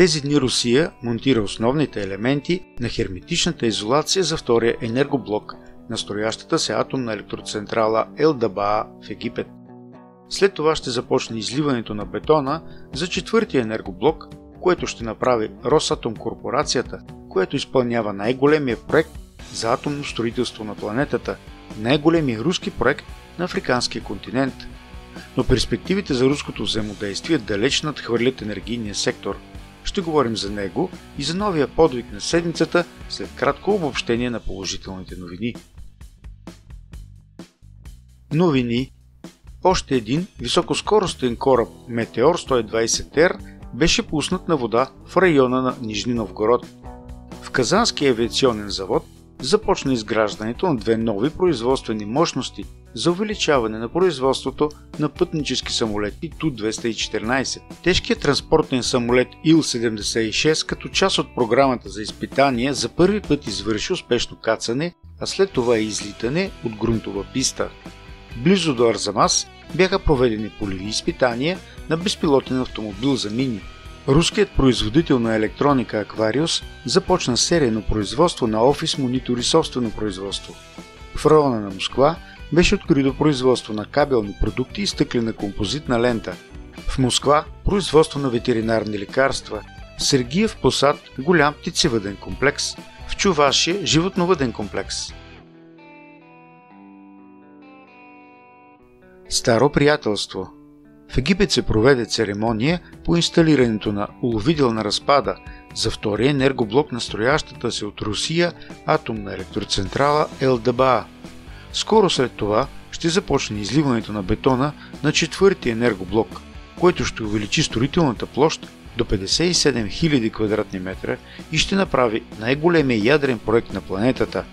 Тези дни Русия монтира основните елементи на херметичната изолация за втория енергоблок на строящата се атомна електроцентрала Ел-Дабаа в Египет. След това ще започне изливането на бетона за четвъртия енергоблок, което ще направи Росатом корпорацията, което изпълнява най-големия проект за атомно строителство на планетата, най-големия руски проект на африканския континент. Но перспективите за руското взаимодействие далеч надхвърлят енергийния сектор. Ще говорим за него и за новия подвиг на седмицата след кратко обобщение на положителните новини. Новини. Още един високоскоростен кораб Метеор 120R беше пуснат на вода в района на Нижни Новгород. В Казанския авиационен завод започна изграждането на две нови производствени мощности за увеличаване на производството на пътнически самолети Ту-214. Тежкият транспортен самолет Ил-76 като част от програмата за изпитание за първи път извърши успешно кацане, а след това и излитане от грунтова писта. Близо до Арзамас бяха проведени полеви изпитания на безпилотен автомобил за мини. Руският производител на електроника Аквариус започна серийно производство на офис монитори собствено производство. В района на Москва беше открито производство на кабелни продукти и стъклена композитна лента. В Москва производство на ветеринарни лекарства. В Сергиев Посад голям птицевъден комплекс. В Чувашия животновъден комплекс. Старо приятелство. В Египет се проведе церемония по инсталирането на уловител на разпада за втория енергоблок на строящата се от Русия атомна електроцентрала Ел-Дабаа. Скоро след това ще започне изливането на бетона на четвъртия енергоблок, който ще увеличи строителната площ до 57 000 квадратни метра и ще направи най-големия ядрен проект на планетата,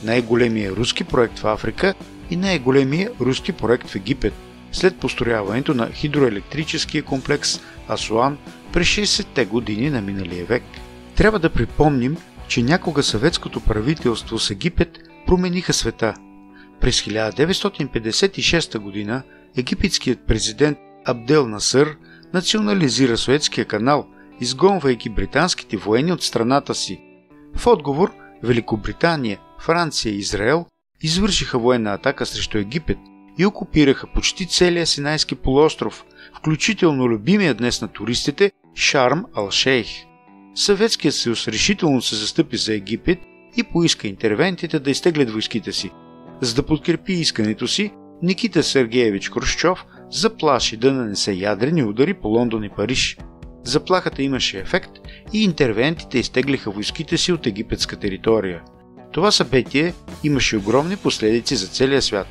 най-големия руски проект в Африка и най-големия руски проект в Египет, след построяването на хидроелектрическия комплекс Асуан през 60-те години на миналия век. Трябва да припомним, че някога съветското правителство с Египет промениха света. През 1956 година египетският президент Абдел Насър национализира Суецкия канал, изгонвайки британските военни от страната си. В отговор Великобритания, Франция и Израел извършиха военна атака срещу Египет и окупираха почти целия Синайски полуостров, включително любимия днес на туристите Шарм ал-Шейх. Съветският съюз решително се застъпи за Египет и поиска интервентите да изтеглят войските си. За да подкрепи искането си, Никита Сергеевич Хрушчов заплаши да нанесе ядрени удари по Лондон и Париж. Заплахата имаше ефект и интервентите изтеглиха войските си от египетска територия. Това събитие имаше огромни последици за целия свят.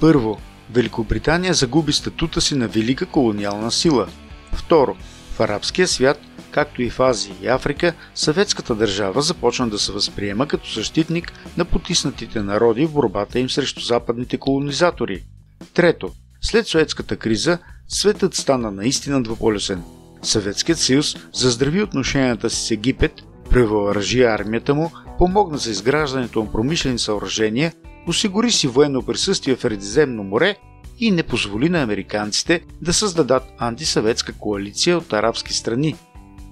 Първо, Великобритания загуби статута си на велика колониална сила. Второ, в арабския свят, както и в Азия и Африка, съветската държава започна да се възприема като защитник на потиснатите народи в борбата им срещу западните колонизатори. Трето, след Суецката криза, светът стана наистина двуполюсен. Съветският съюз заздрави отношенията си с Египет, превъоръжи армията му, помогна за изграждането на промишлени съоръжения, осигури си военно присъствие в Средиземно море и не позволи на американците да създадат антисъветска коалиция от арабски страни.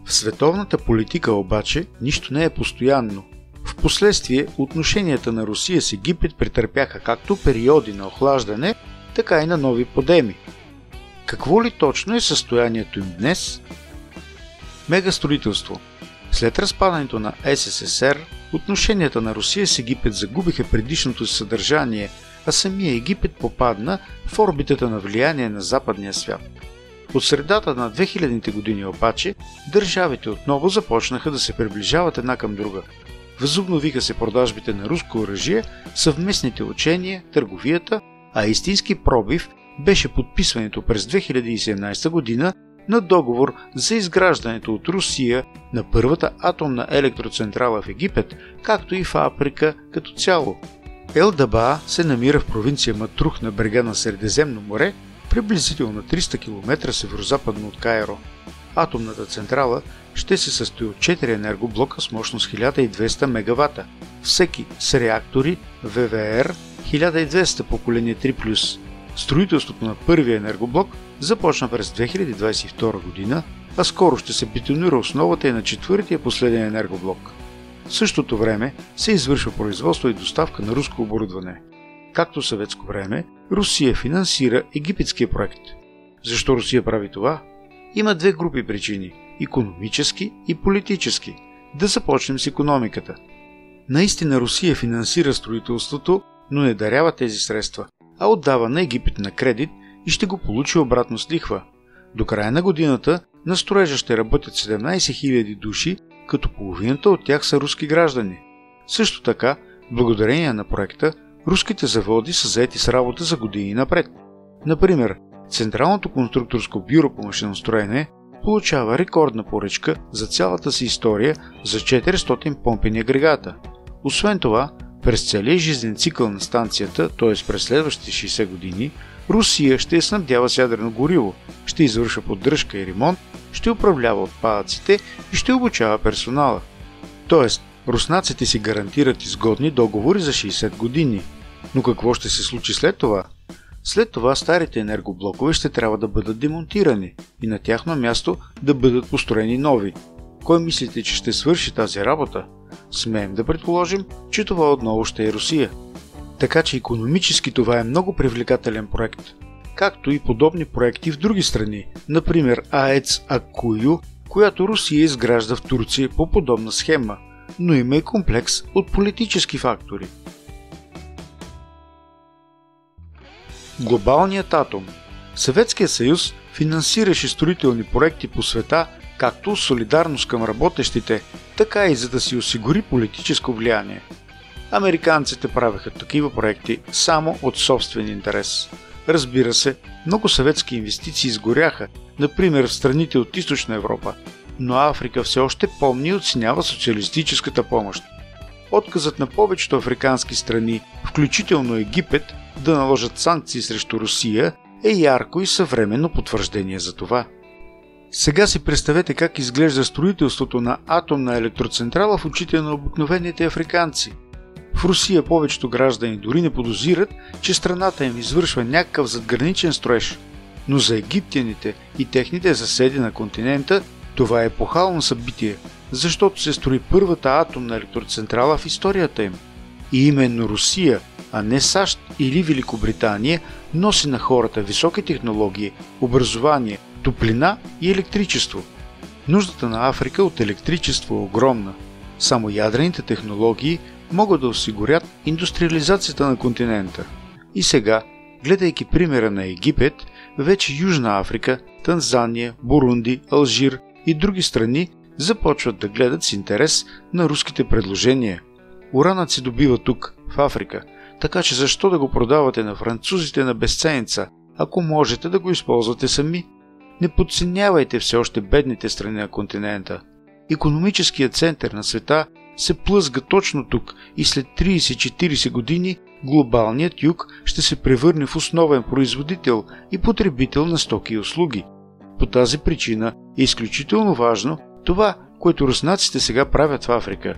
В световната политика обаче нищо не е постоянно. Впоследствие отношенията на Русия с Египет претърпяха както периоди на охлаждане, така и на нови подеми. Какво ли точно е състоянието им днес? Мегастроителство. След разпадането на СССР, отношенията на Русия с Египет загубиха предишното си съдържание, а самия Египет попадна в орбитата на влияние на западния свят. От средата на 2000-те години обаче, държавите отново започнаха да се приближават една към друга. Възобновиха се продажбите на руско оръжие, съвместните учения, търговията, а истински пробив беше подписването през 2017 година на договор за изграждането от Русия на първата атомна електроцентрала в Египет, както и в Африка като цяло. Ел-Дабаа се намира в провинция Матрух на брега на Средиземно море, приблизително на 300 км северозападно от Кайро. Атомната централа ще се състои от 4 енергоблока с мощност 1200 МВт, всеки с реактори ВВР 1200 поколение 3+. Строителството на първия енергоблок започна през 2022 година, а скоро ще се бетонира основата и на четвъртия последен енергоблок. В същото време се извършва производство и доставка на руско оборудване. Както в съветско време, Русия финансира египетския проект. Защо Русия прави това? Има две групи причини – икономически и политически. Да започнем с икономиката. Наистина Русия финансира строителството, но не дарява тези средства, а отдава на Египет на кредит и ще го получи обратно с лихва. До края на годината на строежа ще работят 17 000 души, като половината от тях са руски граждани. Също така, благодарение на проекта, руските заводи са заети с работа за години напред. Например, Централното конструкторско бюро по машиностроене получава рекордна поръчка за цялата си история за 400 помпени агрегата. Освен това, през целия жизнен цикъл на станцията, т.е. през следващите 60 години, Русия ще я снабдява с ядрено гориво, ще извършва поддръжка и ремонт, ще управлява отпадъците и ще обучава персонала. Тоест, руснаците си гарантират изгодни договори за 60 години. Но какво ще се случи след това? След това старите енергоблокове ще трябва да бъдат демонтирани и на тяхно място да бъдат построени нови. Кой мислите, че ще свърши тази работа? Смеем да предположим, че това отново ще е Русия. Така че икономически това е много привлекателен проект. Както и подобни проекти в други страни, например АЕЦ Аккую, която Русия изгражда в Турция по подобна схема, но има и комплекс от политически фактори. Глобалният атом. Съветският съюз финансираше строителни проекти по света, както солидарност към работещите, така и за да си осигури политическо влияние. Американците правеха такива проекти само от собствен интерес. Разбира се, много съветски инвестиции изгоряха, например в страните от Източна Европа, но Африка все още помни и оценява социалистическата помощ. Отказът на повечето африкански страни, включително Египет, да наложат санкции срещу Русия е ярко и съвременно потвърждение за това. Сега си представете как изглежда строителството на атомна електроцентрала в очите на обикновените африканци. В Русия повечето граждани дори не подозират, че страната им извършва някакъв задграничен строеж. Но за египтяните и техните съседи на континента това е епохално събитие, защото се строи първата атомна електроцентрала в историята им. И именно Русия, а не САЩ или Великобритания, носи на хората високи технологии, образование, топлина и електричество. Нуждата на Африка от електричество е огромна. Само ядрените технологии могат да осигурят индустриализацията на континента. И сега, гледайки примера на Египет, вече Южна Африка, Танзания, Бурунди, Алжир и други страни започват да гледат с интерес на руските предложения. Уранът се добива тук, в Африка, така че защо да го продавате на французите на безценица, ако можете да го използвате сами? Не подценявайте все още бедните страни на континента. Икономическият център на света се плъзга точно тук и след 30-40 години глобалният юг ще се превърне в основен производител и потребител на стоки и услуги. По тази причина е изключително важно това, което руснаците сега правят в Африка.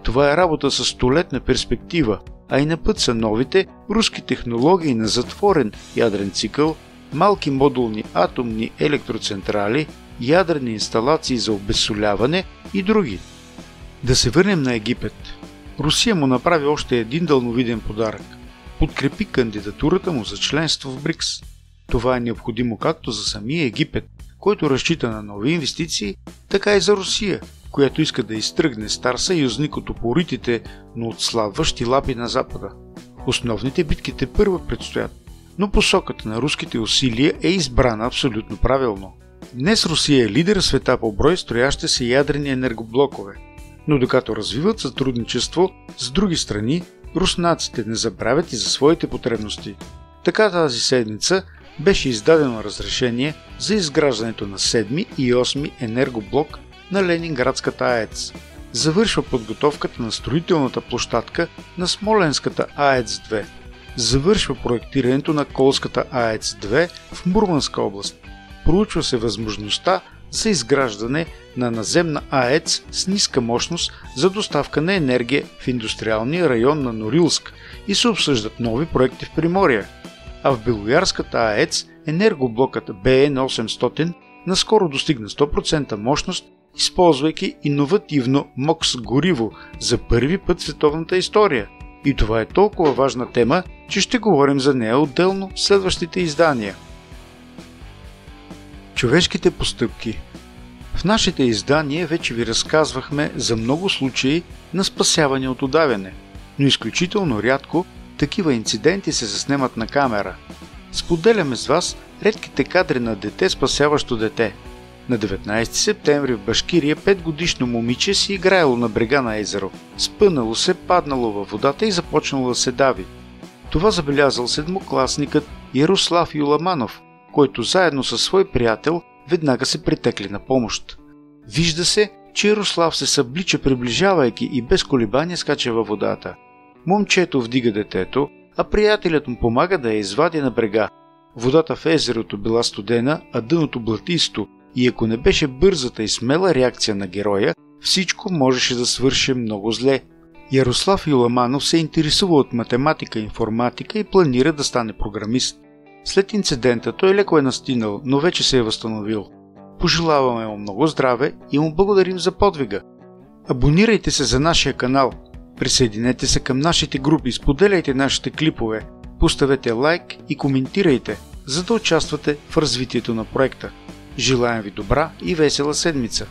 Това е работа с столетна перспектива, а и на път са новите руски технологии на затворен ядрен цикъл, малки модулни атомни електроцентрали, ядрени инсталации за обезсоляване и други. Да се върнем на Египет. Русия му направи още един дълновиден подарък. Подкрепи кандидатурата му за членство в БРИКС. Това е необходимо както за самия Египет, който разчита на нови инвестиции, така и за Русия, която иска да изтръгне стар съюзник от упоритите, но отслабващи лапи на Запада. Основните битки тепърва предстоят, но посоката на руските усилия е избрана абсолютно правилно. Днес Русия е лидер в света по брой строящи се ядрени енергоблокове, но докато развиват сътрудничество с други страни, руснаците не забравят и за своите потребности. Така тази седмица беше издадено разрешение за изграждането на 7 и 8 енергоблок на Ленинградската АЕЦ. Завършва подготовката на строителната площадка на Смоленската АЕЦ-2. Завършва проектирането на Колската АЕЦ-2 в Мурманска област. Проучва се възможността за изграждане на наземна АЕЦ с ниска мощност за доставка на енергия в индустриалния район на Норилск и се обсъждат нови проекти в Приморие. А в Белоярската АЕЦ енергоблокът БН-800 наскоро достигна 100% мощност, използвайки иновативно МОКС гориво за първи път в световната история. И това е толкова важна тема, че ще говорим за нея отделно в следващите издания. Човешките постъпки. В нашите издания вече ви разказвахме за много случаи на спасяване от удавяне, но изключително рядко такива инциденти се заснемат на камера. Споделяме с вас редките кадри на дете, спасяващо дете. На 19 септември в Башкирия 5-годишно момиче си играело на брега на езеро, спънало се, паднало във водата и започнало да се дави. Това забелязал седмокласникът Ярослав Юламанов, който заедно със свой приятел веднага се притекли на помощ. Вижда се, че Ярослав се съблича, приближавайки и без колебание скача във водата. Момчето вдига детето, а приятелят му помага да я извади на брега. Водата в езерото била студена, а дъното блатисто, и ако не беше бързата и смела реакция на героя, всичко можеше да свърши много зле. Ярослав Юламанов се интересува от математика и информатика и планира да стане програмист. След инцидента той леко е настинал, но вече се е възстановил. Пожелаваме му много здраве и му благодарим за подвига. Абонирайте се за нашия канал, присъединете се към нашите групи, споделяйте нашите клипове, поставете лайк и коментирайте, за да участвате в развитието на проекта. Желаем ви добра и весела седмица!